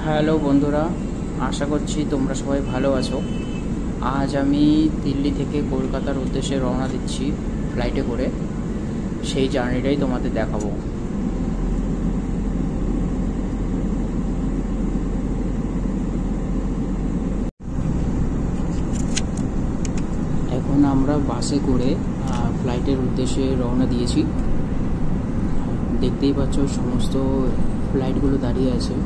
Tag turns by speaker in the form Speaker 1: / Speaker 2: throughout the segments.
Speaker 1: Hello বন্ধুরা, আশা করছি তোমরা সবাই ভালো আছো। আজ আমি দিল্লি থেকে কলকাতার উদ্দেশ্যে রওনা দিচ্ছি ফ্লাইটে করে। সেই জার্নিটাই তোমাদের দেখাবো। এখন আমরা বাসে করে ফ্লাইটের উদ্দেশ্যে রওনা দিয়েছি। দেখতেই পাচ্ছ সমস্ত ফ্লাইটগুলো দাঁড়িয়ে আছে।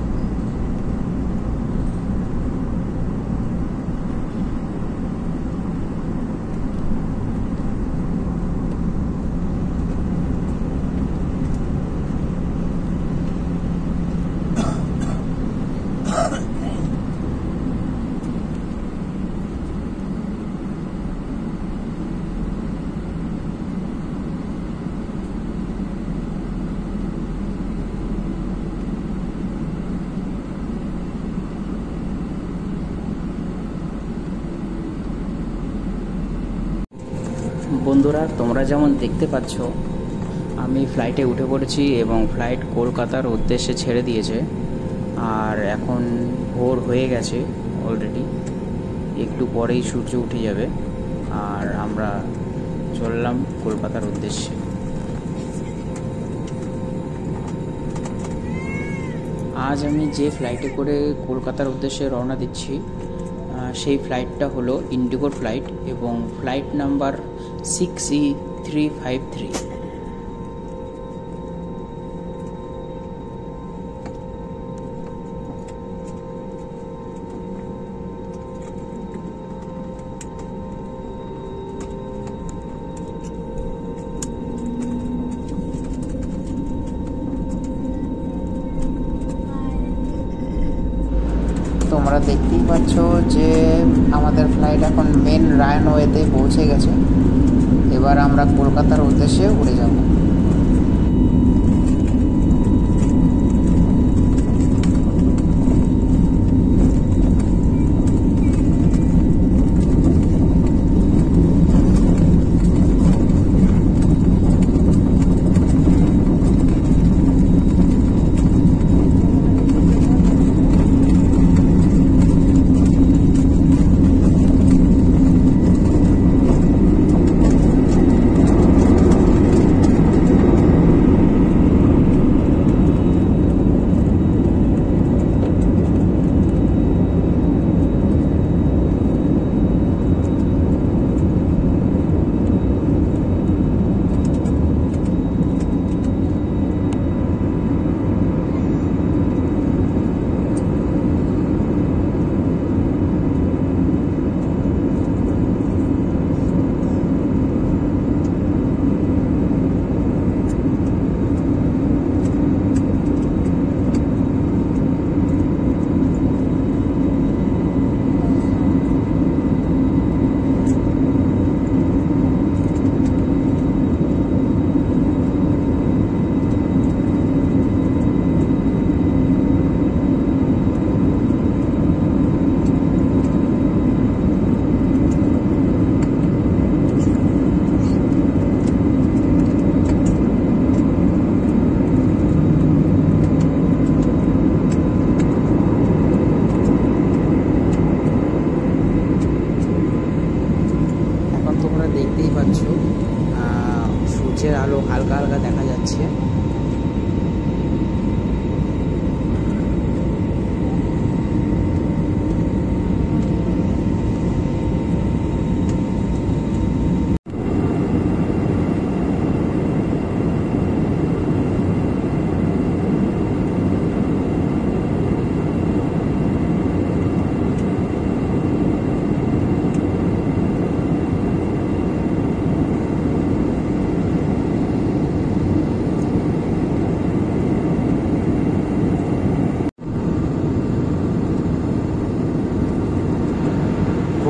Speaker 1: বন্ধুরা, তোমরা যেমন দেখতে পাচ্ছ, আমি ফ্লাইটে উঠে পড়েছি এবং ফ্লাইট কলকাতার উদ্দেশ্যে ছেড়ে দিয়েছে। আর এখন ভোর হয়ে গেছে অলরেডি, একটু পরেই সূর্য উঠে যাবে আর আমরা চললাম কলকাতার উদ্দেশ্যে। আজ আমি যে ফ্লাইটে করে কলকাতার উদ্দেশ্যে রওনা দিচ্ছি সেই ফ্লাইটটা হলো ইন্ডিগোর ফ্লাইট এবং ফ্লাইট নাম্বার 6E353। তোমরা দেখতেই পাচ্ছ যে আমাদের ফ্লাইট এখন মেন রানওয়েতে পৌঁছে গেছে। এবার আমরা কলকাতার উদ্দেশ্যে উড়ে যাব। দেখতেই পাচ্ছ সূর্যের আলো হালকা হালকা দেখা যাচ্ছে।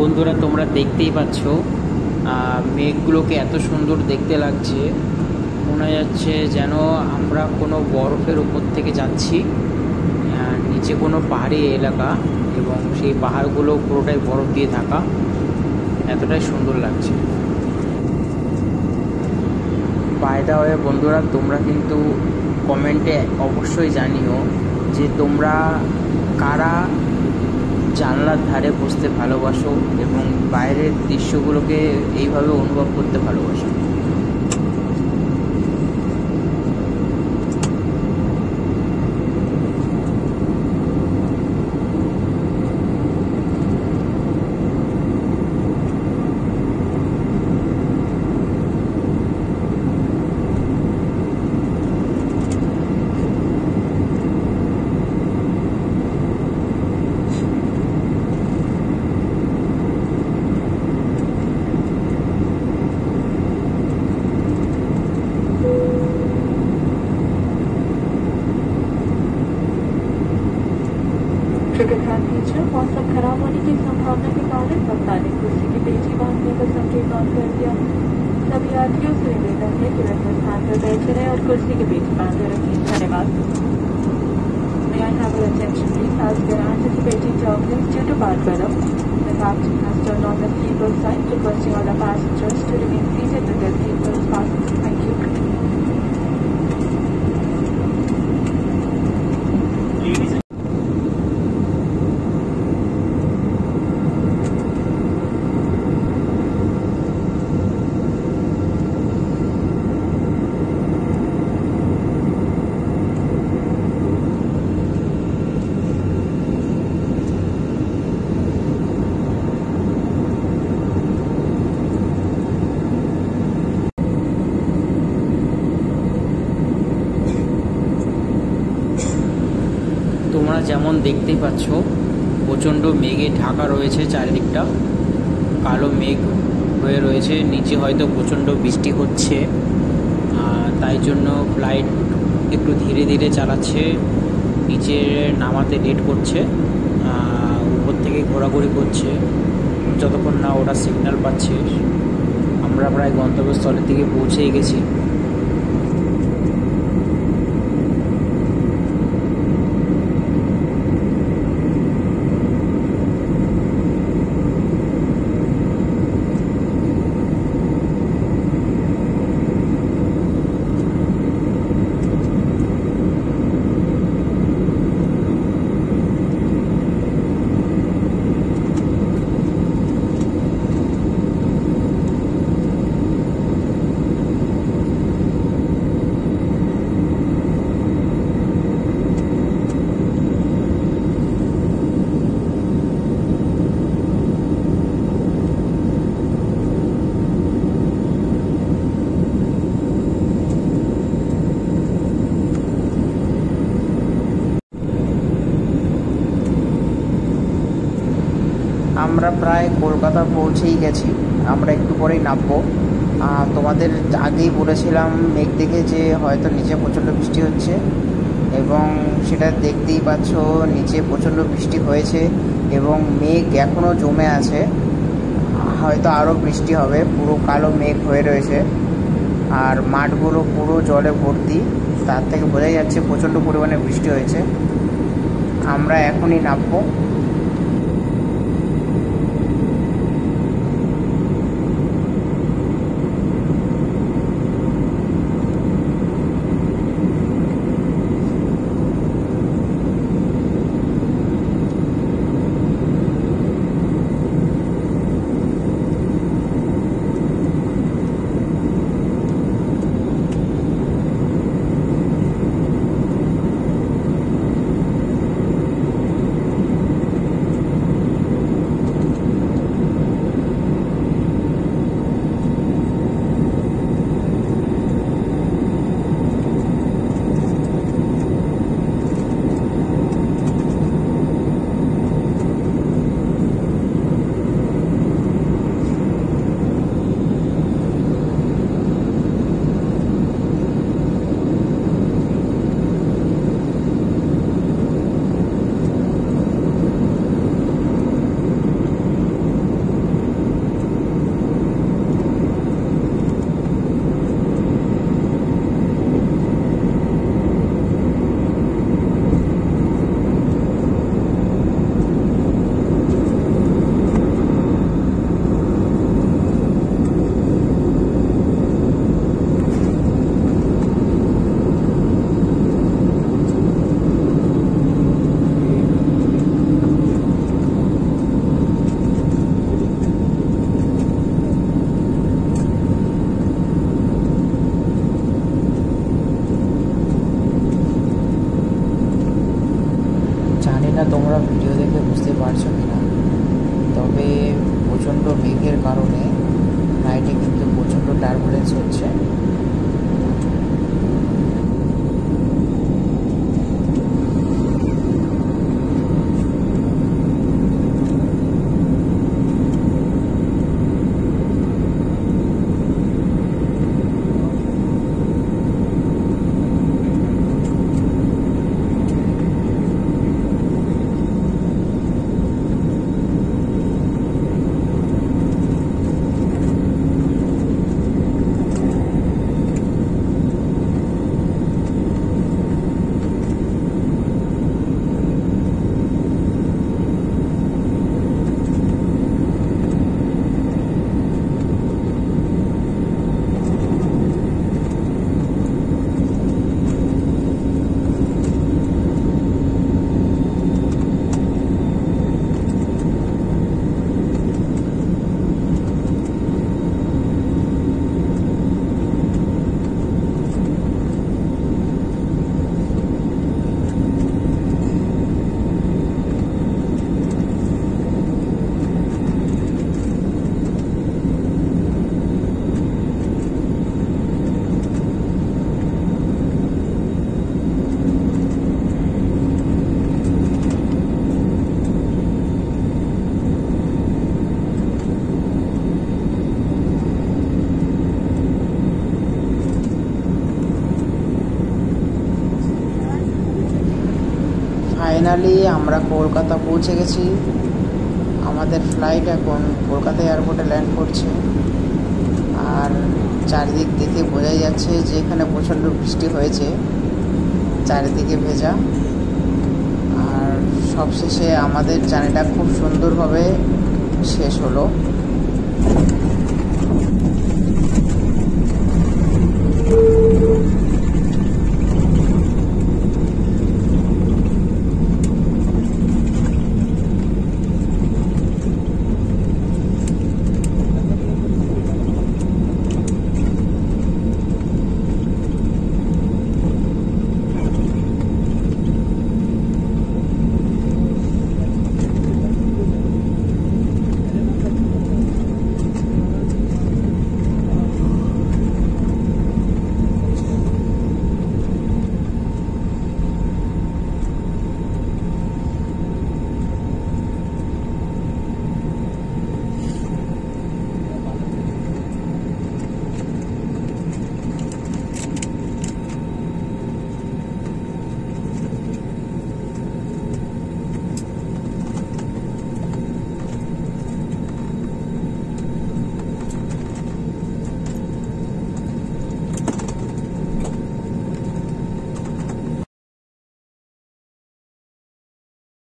Speaker 1: বন্ধুরা, তোমরা দেখতেই পাচ্ছ মেঘগুলোকে এত সুন্দর দেখতে লাগছে, মনে যাচ্ছে যেন আমরা কোনো বরফের উপর থেকে যাচ্ছি। নিচে কোনো পাহাড়ি এলাকা এবং সেই পাহাড়গুলো পুরোটাই বরফ দিয়ে থাকা, এতটাই সুন্দর লাগছে। বাই দ্য ওয়ে বন্ধুরা, তোমরা কিন্তু কমেন্টে অবশ্যই জানিও যে তোমরা কারা জানলার ধারে বসতে ভালোবাসো এবং বাইরের দৃশ্যগুলোকে এইভাবে অনুভব করতে ভালোবাসো?
Speaker 2: ध्यान दीजिए, मौसम खराब होने की संभावना के कारण कप्तान ने कुर्सी की पेची बांधने का संकेत ऑन कर दिया। सभी यात्रियों से निवेदन है कि वे अपने स्थान पर बैठे रहें और कुर्सी की पेची बांधे रखें। धन्यवाद। May I have your attention please, as we are anticipating turbulence due to bad weather. The captain has turned on the seatbelt sign, requesting all the passengers to remain seated with their seatbelts fastened. Thank you.
Speaker 1: তোমরা যেমন দেখতেই পাচ্ছ, প্রচণ্ড মেঘে ঢাকা রয়েছে, চারিদিকটা কালো মেঘ হয়ে রয়েছে। নিচে হয়তো প্রচণ্ড বৃষ্টি হচ্ছে, তাই জন্য ফ্লাইট একটু ধীরে ধীরে চালাচ্ছে, নিচে নামাতে লেট করছে, উপর থেকে ঘোরাঘুরি করছে যতক্ষণ না ওরা সিগন্যাল পাচ্ছে। আমরা প্রায় গন্তব্যস্থলের দিকে পৌঁছেই গেছি। আমরা প্রায় কলকাতা পৌঁছেই গেছি, আমরা একটু পরেই নামবো। তোমাদের আগেই বলেছিলাম মেঘ দেখে যে হয়তো নিচে প্রচণ্ড বৃষ্টি হচ্ছে, এবং সেটা দেখতেই পাচ্ছ নিচে প্রচণ্ড বৃষ্টি হয়েছে এবং মেঘ এখনও জমে আছে, হয়তো আরও বৃষ্টি হবে। পুরো কালো মেঘ হয়ে রয়েছে আর মাঠগুলো পুরো জলে ভর্তি, তার থেকে বোঝাই যাচ্ছে প্রচণ্ড পরিমাণে বৃষ্টি হয়েছে। আমরা এখনই নামবো। না তোমরা ভিডিও দেখে বুঝতে পারছো কি না, তবে প্রচণ্ড মেঘের কারণে ফ্লাইটে কিন্তু প্রচণ্ড টার্বুলেন্স হচ্ছে। ফাইনালি আমরা কলকাতা পৌঁছে গেছি। আমাদের ফ্লাইট এখন কলকাতা এয়ারপোর্টে ল্যান্ড করছে। আর চারিদিক দেখে বোঝাই যাচ্ছে যে এখানে প্রচণ্ড বৃষ্টি হয়েছে, চারিদিকে ভেজা। আর সবশেষে আমাদের জার্নিটা খুব সুন্দরভাবে শেষ হলো।